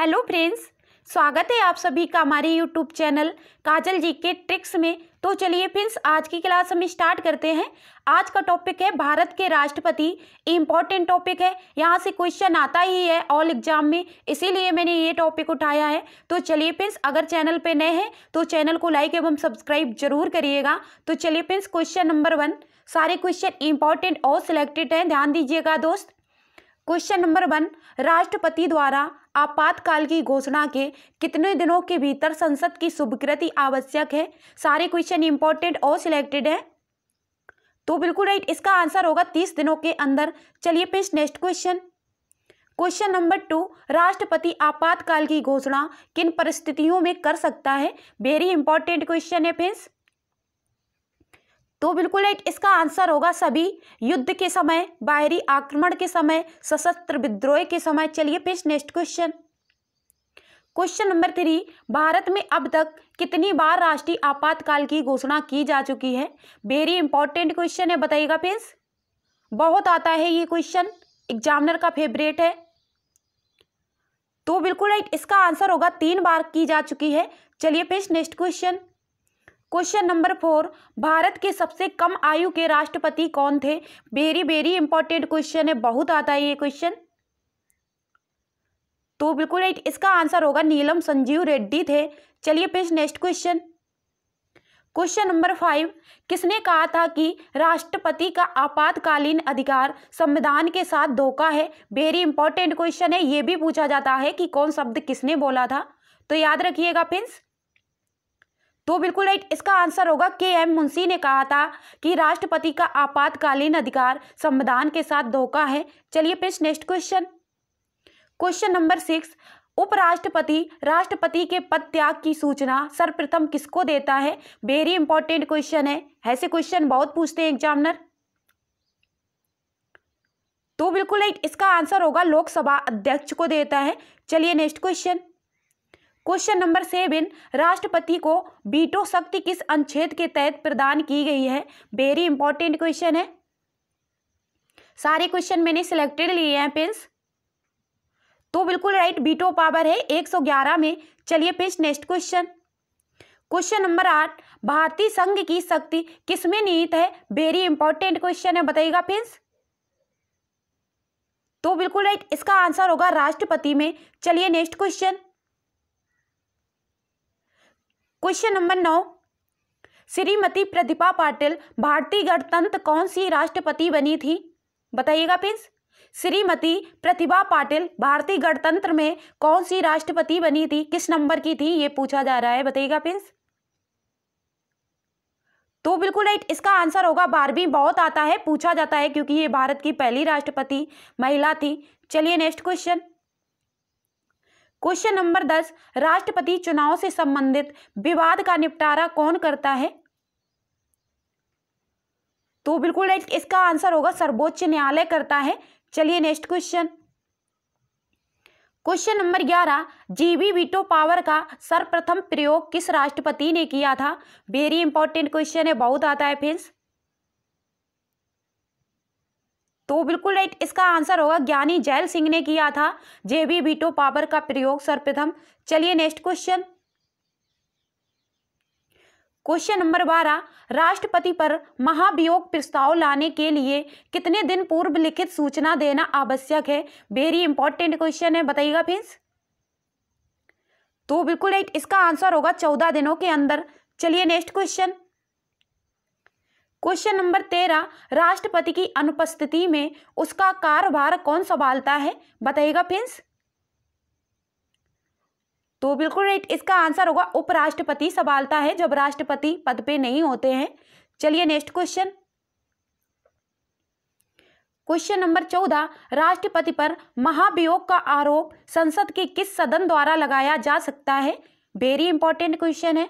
Hello friends, स्वागत है आप सभी का हमारे यूट्यूब चैनल काजल जी के ट्रिक्स में। तो चलिए फ्रेंड्स, आज की क्लास हम स्टार्ट करते हैं। आज का टॉपिक है भारत के राष्ट्रपति। इम्पॉर्टेंट टॉपिक है, यहाँ से क्वेश्चन आता ही है ऑल एग्जाम में, इसीलिए मैंने ये टॉपिक उठाया है। तो चलिए फ्रेंड्स, अगर चैनल पे नए हैं तो चैनल को लाइक एवं सब्सक्राइब जरूर करिएगा। तो चलिए फ्रेंड्स, क्वेश्चन नंबर 1, सारे क्वेश्चन इंपॉर्टेंट और सिलेक्टेड हैं, ध्यान दीजिएगा दोस्त। क्वेश्चन नंबर 1, राष्ट्रपति द्वारा आपातकाल की घोषणा के कितने दिनों के भीतर संसद की स्वीकृति आवश्यक है? सारे क्वेश्चन इंपॉर्टेंट और सिलेक्टेड है, तो बिल्कुल राइट, इसका आंसर होगा 30 दिनों के अंदर। चलिए फिर नेक्स्ट क्वेश्चन। क्वेश्चन नंबर 2, राष्ट्रपति आपातकाल की घोषणा किन परिस्थितियों में कर सकता है? वेरी इंपॉर्टेंट क्वेश्चन है फ्रेंड्स, तो बिल्कुल राइट, इसका आंसर होगा सभी। युद्ध के समय, बाहरी आक्रमण के समय, सशस्त्र विद्रोह के समय। चलिए फिर next question. Question number 3, Bharat में अब तक कितनी बार राष्ट्रीय आपातकाल की घोषणा की जा चुकी है? वेरी इंपॉर्टेंट क्वेश्चन है, बताइएगा फ्रेंड्स, बहुत आता है ये क्वेश्चन, एग्जामिनर का फेवरेट है। तो बिल्कुल राइट, इसका आंसर होगा 3 बार की जा चुकी है। चलिए फिर next question. Question number 4, Bharat के सबसे कम आयु के राष्ट्रपति कौन थे? वेरी इंपॉर्टेंट क्वेश्चन है, बहुत आता है ये क्वेश्चन। तो बिल्कुल राइट, इसका आंसर होगा नीलम संजीव रेड्डी थे। चलिए फिर नेक्स्ट क्वेश्चन। क्वेश्चन नंबर 5, किसने कहा था कि राष्ट्रपति का आपातकालीन अधिकार संविधान के साथ धोखा है? वेरी इंपॉर्टेंट क्वेश्चन है, ये भी पूछा जाता है कि कौन शब्द किसने बोला था, तो याद रखिएगा फ्रेंड्स। तो बिल्कुल राइट, इसका आंसर होगा के.एम. मुंशी ने कहा था कि राष्ट्रपति का आपातकालीन अधिकार संविधान के साथ धोखा है। चलिए फिर नेक्स्ट क्वेश्चन। क्वेश्चन नंबर 6, उपराष्ट्रपति राष्ट्रपति के पद त्याग की सूचना सर्वप्रथम किसको देता है? वेरी इंपॉर्टेंट क्वेश्चन है, ऐसे क्वेश्चन बहुत पूछते हैं एग्जामिनर। तो बिल्कुल राइट, इसका आंसर होगा लोकसभा अध्यक्ष को देता है। चलिए नेक्स्ट क्वेश्चन। क्वेश्चन नंबर 7, राष्ट्रपति को वीटो शक्ति किस अनुच्छेद के तहत प्रदान की गई है? वेरी इंपॉर्टेंट क्वेश्चन है, सारे क्वेश्चन मैंने सिलेक्टेड लिए हैं फ्रेंड्स। तो बिल्कुल राइट, वीटो पावर है 111 में। चलिए फिर नेक्स्ट क्वेश्चन। क्वेश्चन नंबर 8, भारतीय संघ की शक्ति किसमें निहित है? वेरी इंपॉर्टेंट क्वेश्चन है, बताइएगा फ्रेंड्स। तो बिल्कुल राइट, इसका आंसर होगा राष्ट्रपति में। चलिए next question. Question number 9, Shrimati Pratibha Patil भारतीय गणतंत्र कौन सी राष्ट्रपति बनी थी? बताइएगा प्लीज। श्रीमती प्रतिभा पाटिल भारतीय गणतंत्र में कौन सी राष्ट्रपति बनी थी, किस नंबर की थी, ये पूछा जा रहा है, बताइएगा प्लीज। तो बिल्कुल राइट, इसका आंसर होगा 12वीं, बहुत आता है, पूछा जाता है क्योंकि ये भारत की पहली राष्ट्रपति महिला थी। चलिए नेक्स्ट क्वेश्चन। क्वेश्चन नंबर 10, राष्ट्रपति चुनाव से संबंधित विवाद का निपटारा कौन करता है? तो बिल्कुल राइट, इसका आंसर होगा सर्वोच्च न्यायालय करता है। चलिए next question. Question number 11, GB veto power का सर्वप्रथम प्रयोग किस राष्ट्रपति ने किया था? वेरी इंपॉर्टेंट क्वेश्चन है, बहुत आता है फ्रेंड्स। तो बिल्कुल राइट, इसका आंसर होगा ज्ञानी जैल सिंह ने किया था जेबी वीटो पावर का प्रयोग सर्वप्रथम। चलिए नेक्स्ट क्वेश्चन। क्वेश्चन नंबर 12, राष्ट्रपति पर महाभियोग प्रस्ताव लाने के लिए कितने दिन पूर्व लिखित सूचना देना आवश्यक है? वेरी इंपॉर्टेंट क्वेश्चन है, बताइएगा फ्रेंड्स। तो बिल्कुल राइट, इसका आंसर होगा 14 दिनों के अंदर। चलिए नेक्स्ट क्वेश्चन। क्वेश्चन नंबर 13, राष्ट्रपति की अनुपस्थिति में उसका कार्यभार कौन संभालता है? बताइएगा फ्रेंड्स। तो बिल्कुल राइट, इसका आंसर होगा उपराष्ट्रपति संभालता है जब राष्ट्रपति पद पे नहीं होते हैं। चलिए नेक्स्ट क्वेश्चन। क्वेश्चन नंबर 14, राष्ट्रपति पर महाभियोग का आरोप संसद के किस सदन द्वारा लगाया जा सकता है? वेरी इंपॉर्टेंट क्वेश्चन है।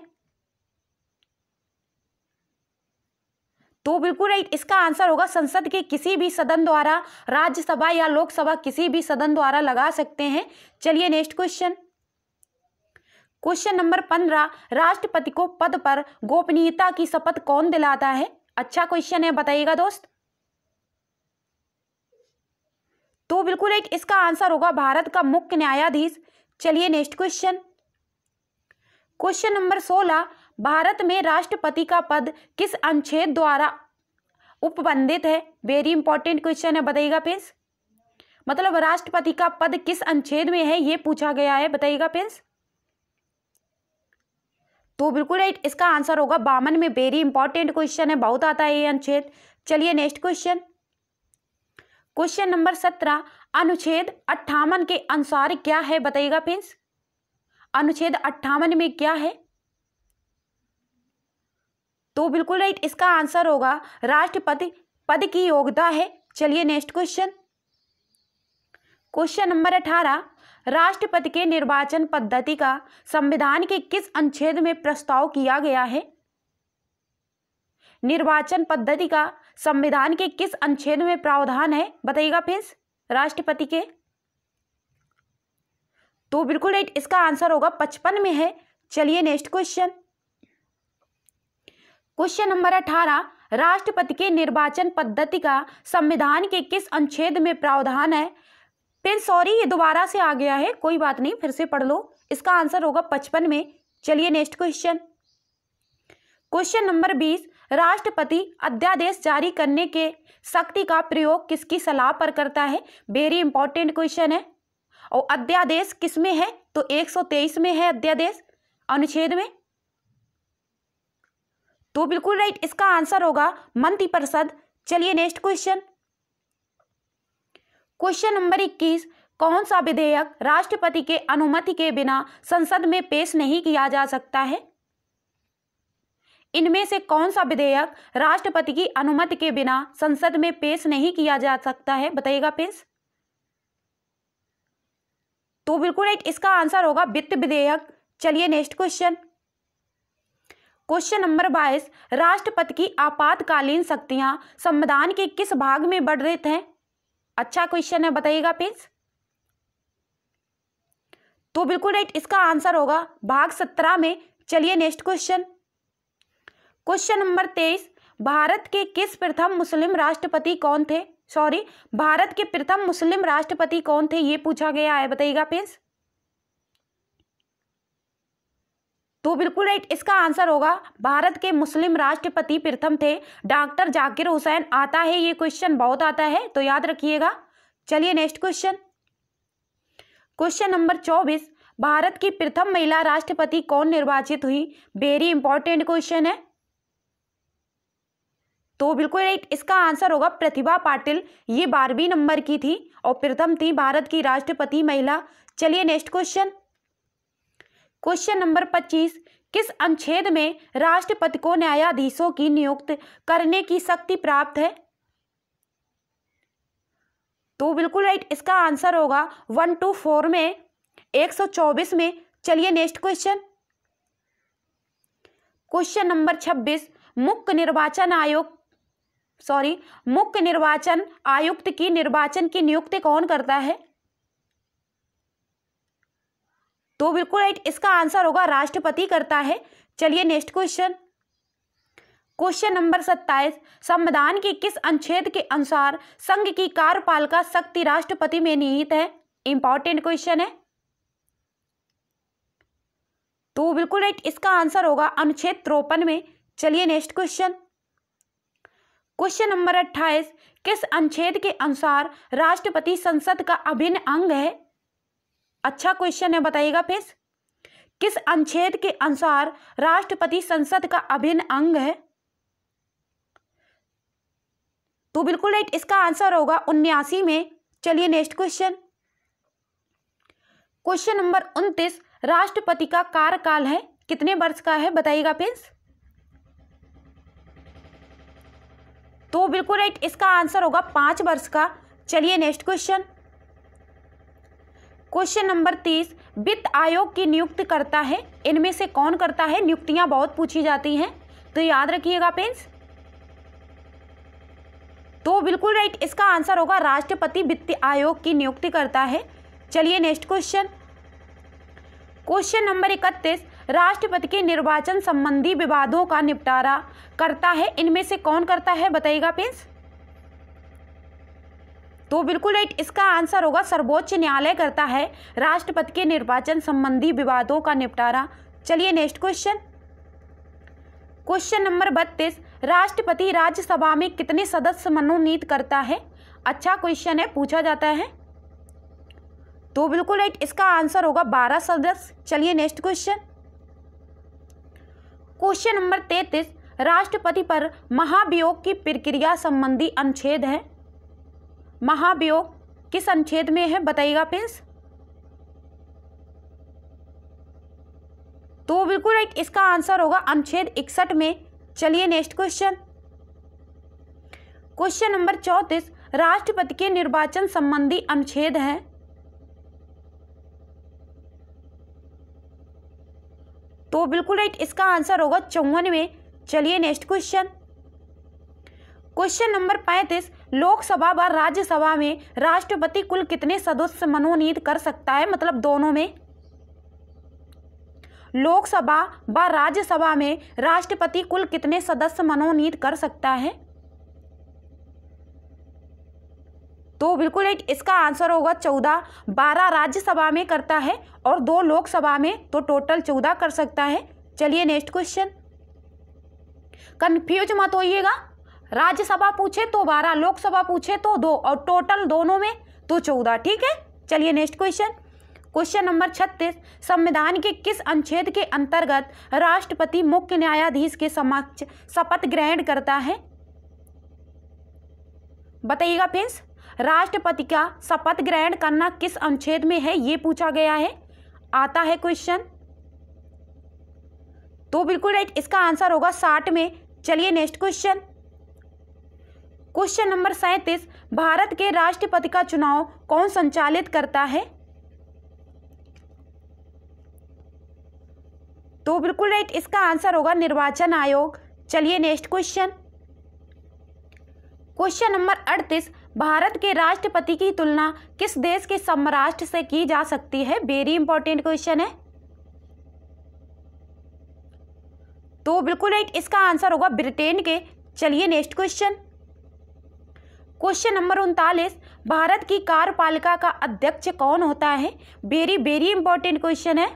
तो बिल्कुल राइट, इसका आंसर होगा संसद के किसी भी सदन द्वारा, राज्यसभा या लोकसभा किसी भी सदन द्वारा लगा सकते हैं। चलिए नेक्स्ट क्वेश्चन। क्वेश्चन नंबर 15, राष्ट्रपति को पद पर गोपनीयता की शपथ कौन दिलाता है? अच्छा क्वेश्चन है, बताइएगा दोस्त। तो बिल्कुल राइट, इसका आंसर होगा भारत का मुख्य न्यायाधीश। चलिए next question. Question number 16, Bharat में राष्ट्रपति का पद किस अनुच्छेद द्वारा उपबंधित है? वेरी इंपॉर्टेंट क्वेश्चन है, बताइएगा फ्रेंड्स। मतलब राष्ट्रपति का पद किस अनुच्छेद में है ये पूछा गया है, बताइएगा फ्रेंड्स। तो बिल्कुल राइट, इसका आंसर होगा 52 में। वेरी इंपॉर्टेंट क्वेश्चन है, बहुत आता है ये अनुच्छेद। चलिए नेक्स्ट क्वेश्चन। क्वेश्चन नंबर 17, अनुच्छेद 58 के अनुसार क्या है, बताइएगा फ्रेंड्स। अनुच्छेद 58 में क्या है? तो बिल्कुल राइट, इसका आंसर होगा राष्ट्रपति पद की योग्यता है। चलिए नेक्स्ट क्वेश्चन। क्वेश्चन नंबर 18, राष्ट्रपति के निर्वाचन पद्धति का संविधान के किस अनुच्छेद में प्रस्ताव किया गया है? निर्वाचन पद्धति का संविधान के किस अनुच्छेद में प्रावधान है, बताइएगा फ्रेंड्स, राष्ट्रपति के। तो बिल्कुल राइट, इसका आंसर होगा 55 में है। चलिए नेक्स्ट क्वेश्चन। क्वेश्चन नंबर 18, राष्ट्रपति के निर्वाचन पद्धति का संविधान के किस अनुच्छेद में प्रावधान है? फिर सॉरी, ये दोबारा से आ गया है, कोई बात नहीं, फिर से पढ़ लो। इसका आंसर होगा 55 में। चलिए नेक्स्ट क्वेश्चन। क्वेश्चन नंबर 20, राष्ट्रपति अध्यादेश जारी करने के शक्ति का प्रयोग किसकी सलाह पर करता है? वेरी इंपॉर्टेंट क्वेश्चन है। और अध्यादेश किस में है? तो 123 में है अध्यादेश, अनुच्छेद में। तो बिल्कुल राइट, इसका आंसर होगा मंत्रिपरिषद। चलिए नेक्स्ट क्वेश्चन। क्वेश्चन नंबर 21, कौन सा विधेयक राष्ट्रपति के अनुमति के बिना संसद में पेश नहीं किया जा सकता है? इनमें से कौन सा विधेयक राष्ट्रपति की अनुमति के बिना संसद में पेश नहीं किया जा सकता है, बताइएगा प्लीज। तो बिल्कुल राइट, इसका आंसर होगा वित्त विधेयक। चलिए नेक्स्ट क्वेश्चन। क्वेश्चन नंबर 22, राष्ट्रपति की आपातकालीन शक्तियां संविधान के किस भाग में वर्णित हैं? अच्छा क्वेश्चन है, बताइएगा प्लीज। तो बिल्कुल राइट, इसका आंसर होगा भाग 17 में। चलिए next question. Question number 23, Bharat के किस प्रथम मुस्लिम राष्ट्रपति कौन थे? सॉरी, भारत के प्रथम मुस्लिम राष्ट्रपति कौन थे ये पूछा गया है, बताइएगा प्लीज। तो बिल्कुल राइट, इसका आंसर होगा भारत के मुस्लिम राष्ट्रपति प्रथम थे डॉक्टर जाकिर हुसैन। आता है ये क्वेश्चन, बहुत आता है, तो याद रखिएगा। चलिए next question. Question number 24, Bharat की प्रथम महिला राष्ट्रपति कौन निर्वाचित हुई? वेरी इंपॉर्टेंट क्वेश्चन है। तो बिल्कुल राइट, इसका आंसर होगा प्रतिभा पाटिल। ये 12वीं नंबर की थी और प्रथम थी भारत की राष्ट्रपति महिला। चलिए नेक्स्ट क्वेश्चन। क्वेश्चन नंबर 25, किस अनुच्छेद में राष्ट्रपति को न्यायाधीशों की नियुक्ति करने की शक्ति प्राप्त है? तो बिल्कुल राइट, इसका आंसर होगा 124 में, 124 में। चलिए नेक्स्ट क्वेश्चन। क्वेश्चन नंबर 26, मुख्य निर्वाचन आयुक्त की निर्वाचन की नियुक्ति कौन करता है? तो बिल्कुल राइट, इसका आंसर होगा राष्ट्रपति करता है। चलिए नेक्स्ट क्वेश्चन। क्वेश्चन नंबर 27, संविधान के किस अनुच्छेद के अनुसार संघ की कार्यपालिका शक्ति राष्ट्रपति में निहित है? इंपॉर्टेंट क्वेश्चन है। तो बिल्कुल राइट, इसका आंसर होगा अनुच्छेद 53 में। चलिए नेक्स्ट क्वेश्चन। क्वेश्चन नंबर 28, किस अनुच्छेद के अनुसार राष्ट्रपति संसद का अभिन्न अंग है? अच्छा क्वेश्चन है, बताइएगा प्लीज। किस अनुच्छेद के अनुसार राष्ट्रपति संसद का अभिन्न अंग है? तो बिल्कुल राइट, इसका आंसर होगा 79 में। चलिए नेक्स्ट क्वेश्चन। क्वेश्चन नंबर 29, राष्ट्रपति का कार्यकाल है कितने वर्ष का है, बताइएगा प्लीज। तो बिल्कुल राइट, इसका आंसर होगा 5 वर्ष का। चलिए नेक्स्ट क्वेश्चन। क्वेश्चन नंबर 30, वित्त आयोग की नियुक्ति करता है, इनमें से कौन करता है? नियुक्तियां बहुत पूछी जाती हैं, तो याद रखिएगा फ्रेंड्स। तो बिल्कुल राइट, इसका आंसर होगा राष्ट्रपति वित्त आयोग की नियुक्ति करता है। चलिए नेक्स्ट क्वेश्चन। क्वेश्चन नंबर 31, राष्ट्रपति के निर्वाचन संबंधी विवादों का निपटारा करता है, इनमें से कौन करता है, बताइएगा प्लीज। तो बिल्कुल राइट, इसका आंसर होगा सर्वोच्च न्यायालय करता है राष्ट्रपति के निर्वाचन संबंधी विवादों का निपटारा। चलिए नेक्स्ट क्वेश्चन, क्वेश्चन नंबर 32, राष्ट्रपति राज्यसभा में कितने सदस्य मनोनीत करता है? अच्छा क्वेश्चन है, पूछा जाता है। तो बिल्कुल राइट, इसका आंसर होगा 12 सदस्य। चलिए नेक्स्ट क्वेश्चन, क्वेश्चन नंबर 33, राष्ट्रपति पर महाभियोग की प्रक्रिया संबंधी अनुच्छेद है। महाभियोग किस अनुच्छेद में है बताइएगा प्लीज। तो बिल्कुल राइट, इसका आंसर होगा अनुच्छेद 61 में। चलिए नेक्स्ट क्वेश्चन, क्वेश्चन नंबर 34, राष्ट्रपति के निर्वाचन संबंधी अनुच्छेद है। तो बिल्कुल राइट, इसका आंसर होगा 54 में। चलिए next question, question number 35, Lok Sabha व राज्यसभा में राष्ट्रपति कुल कितने सदस्य मनोनीत कर सकता है? मतलब दोनों में, लोकसभा व राज्यसभा में राष्ट्रपति कुल कितने सदस्य मनोनीत कर सकता है? तो बिल्कुल राइट, इसका आंसर होगा 14। 12 राज्यसभा में करता है और 2 लोकसभा में, तो टोटल 14 कर सकता है। चलिए नेक्स्ट क्वेश्चन, कंफ्यूज मत होइएगा, राज्यसभा पूछे तो 12, लोकसभा पूछे तो 2 और टोटल दोनों में तो 14, ठीक है। चलिए नेक्स्ट क्वेश्चन, क्वेश्चन नंबर 36, संविधान के किस अनुच्छेद के अंतर्गत राष्ट्रपति मुख्य न्यायाधीश के समक्ष शपथ ग्रहण करता है? बताइएगा फ्रेंड्स, राष्ट्रपति का शपथ ग्रहण करना किस अनुच्छेद में है, ये पूछा गया है, आता है क्वेश्चन। तो बिल्कुल राइट, इसका आंसर होगा 60 में। चलिए next question, question number 37, Bharat के राष्ट्रपति का चुनाव कौन संचालित करता है? तो बिल्कुल राइट, इसका आंसर होगा निर्वाचन आयोग। चलिए next question, question number 38, Bharat के राष्ट्रपति की तुलना किस देश के सम्राट से की जा सकती है? वेरी इंपॉर्टेंट क्वेश्चन है। तो बिल्कुल राइट, इसका आंसर होगा ब्रिटेन के। चलिए next question, question number 39, Bharat की कार्यपालिका का अध्यक्ष कौन होता है? वेरी वेरी इंपॉर्टेंट क्वेश्चन है।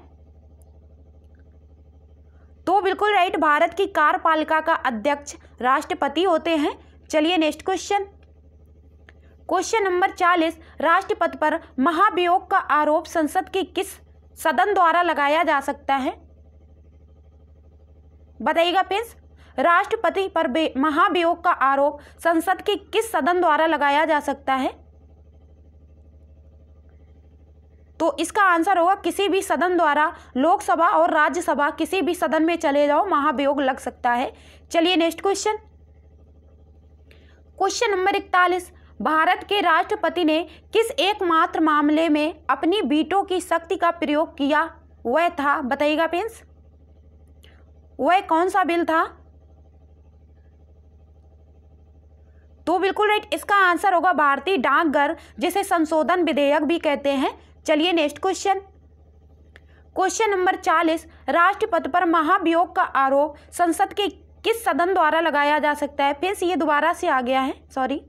तो बिल्कुल राइट, भारत की कार्यपालिका का अध्यक्ष राष्ट्रपति होते हैं। चलिए नेक्स्ट क्वेश्चन, क्वेश्चन नंबर 40, राष्ट्रपति पर महाभियोग का आरोप संसद के किस सदन द्वारा लगाया जा सकता है? बताइएगा प्लीज, राष्ट्रपति पर महाभियोग का आरोप संसद के किस सदन द्वारा लगाया जा सकता है? तो इसका आंसर होगा किसी भी सदन द्वारा, लोकसभा और राज्यसभा किसी भी सदन में चले जाओ, महाभियोग लग सकता है। चलिए next question, question number 41, Bharat के राष्ट्रपति ने किस एकमात्र मामले में अपनी वीटो की शक्ति का प्रयोग किया? वह था, बताइएगा प्रिंस, वह कौन सा बिल था? तो बिल्कुल राइट, इसका आंसर होगा भारतीय डाकघर, जिसे संशोधन विधेयक भी कहते हैं। चलिए नेक्स्ट क्वेश्चन, क्वेश्चन नंबर 40, राष्ट्रपति पर महाभियोग का आरोप संसद के किस सदन द्वारा लगाया जा सकता है? फिर से ये दोबारा से आ गया है, सॉरी।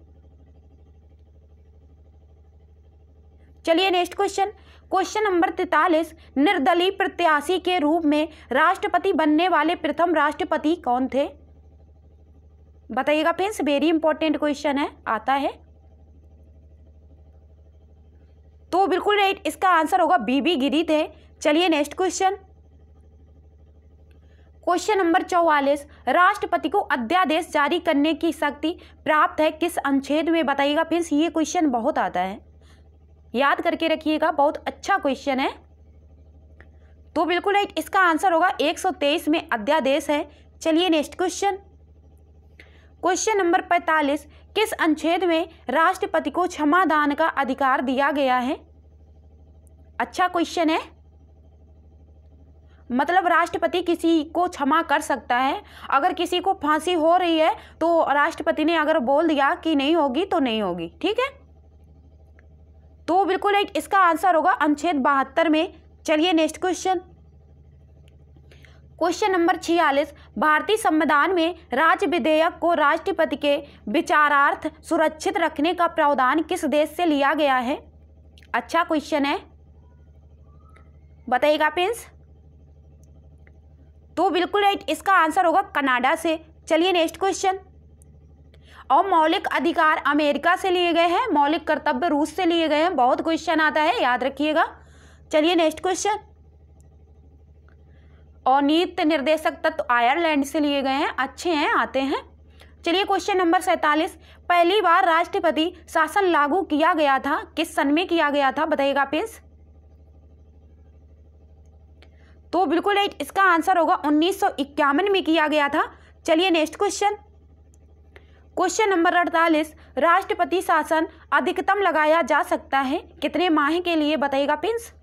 चलिए नेक्स्ट क्वेश्चन, क्वेश्चन नंबर 43, निर्दलीय प्रत्याशी के रूप में राष्ट्रपति बनने वाले प्रथम राष्ट्रपति कौन थे? बताइएगा फ्रेंड्स, वेरी इंपॉर्टेंट क्वेश्चन है, आता है। तो बिल्कुल राइट, इसका आंसर होगा बीबी गिरी थे। चलिए नेक्स्ट क्वेश्चन, क्वेश्चन नंबर 44, राष्ट्रपति को अध्यादेश जारी करने की शक्ति प्राप्त है किस अनुच्छेद में? बताइएगा फ्रेंड्स, ये क्वेश्चन बहुत आता है, याद करके रखिएगा, बहुत अच्छा क्वेश्चन है। तो बिल्कुल राइट, इसका आंसर होगा 123 में अध्यादेश है। चलिए नेक्स्ट क्वेश्चन, क्वेश्चन नंबर 45, किस अनुच्छेद में राष्ट्रपति को क्षमादान का अधिकार दिया गया है? अच्छा क्वेश्चन है, मतलब राष्ट्रपति किसी को क्षमा कर सकता है। अगर किसी को फांसी हो रही है तो राष्ट्रपति ने अगर बोल दिया कि नहीं होगी तो नहीं होगी, ठीक है। तो बिल्कुल राइट, इसका आंसर होगा अनुच्छेद 72 में। चलिए नेक्स्ट क्वेश्चन, क्वेश्चन नंबर 46, भारतीय संविधान में राज्य विधेयक को राष्ट्रपति के विचारार्थ सुरक्षित रखने का प्रावधान किस देश से लिया गया है? अच्छा क्वेश्चन है, बताइएगा फ्रेंड्स। तो बिल्कुल राइट, इसका आंसर होगा कनाडा से। चलिए नेक्स्ट क्वेश्चन। और मौलिक अधिकार अमेरिका से लिए गए हैं, मौलिक कर्तव्य रूस से लिए गए हैं। बहुत क्वेश्चन आता है, याद रखिएगा। चलिए नेक्स्ट क्वेश्चन। और नीति निर्देशक तत्व आयरलैंड से लिए गए हैं। अच्छे हैं, आते हैं। चलिए क्वेश्चन नंबर 47, पहली बार राष्ट्रपति शासन लागू किया गया था, किस सन में किया गया था? बताइएगा प्लीज। तो बिल्कुल राइट, इसका आंसर होगा 1951 में किया गया था। चलिए नेक्स्ट क्वेश्चन। क्वेश्चन नंबर 48, राष्ट्रपति शासन अधिकतम लगाया जा सकता है कितने माह के लिए? बताइएगा प्लीज।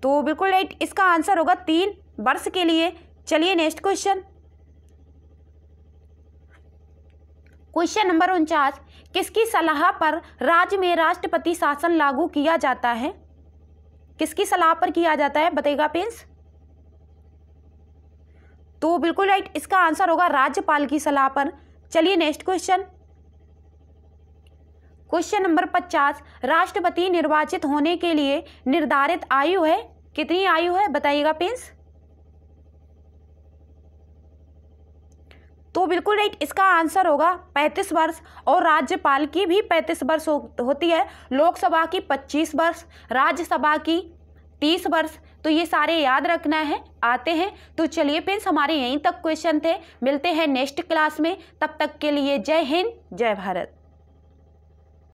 तो बिल्कुल राइट, इसका आंसर होगा 3 वर्ष के लिए। चलिए नेक्स्ट क्वेश्चन। क्वेश्चन नंबर 49, किसकी सलाह पर राज्य में राष्ट्रपति शासन लागू किया जाता है? किसकी सलाह पर किया जाता है? बताइएगा प्लीज। तो बिल्कुल राइट, इसका आंसर होगा राज्यपाल की सलाह पर। चलिए नेक्स्ट क्वेश्चन। क्वेश्चन नंबर 50, राष्ट्रपति निर्वाचित होने के लिए निर्धारित आयु है, कितनी आयु है? बताइएगा प्लीज। तो बिल्कुल राइट, इसका आंसर होगा 35 वर्ष। और राज्यपाल की भी 35 वर्ष होती है, लोकसभा की 25 वर्ष, राज्यसभा की 30 वर्ष। तो ये सारे याद रखना है, आते हैं। तो चलिए फ्रेंड्स, हमारे यहीं तक क्वेश्चन थे। मिलते हैं नेक्स्ट क्लास में, तब तक के लिए जय हिंद, जय भारत।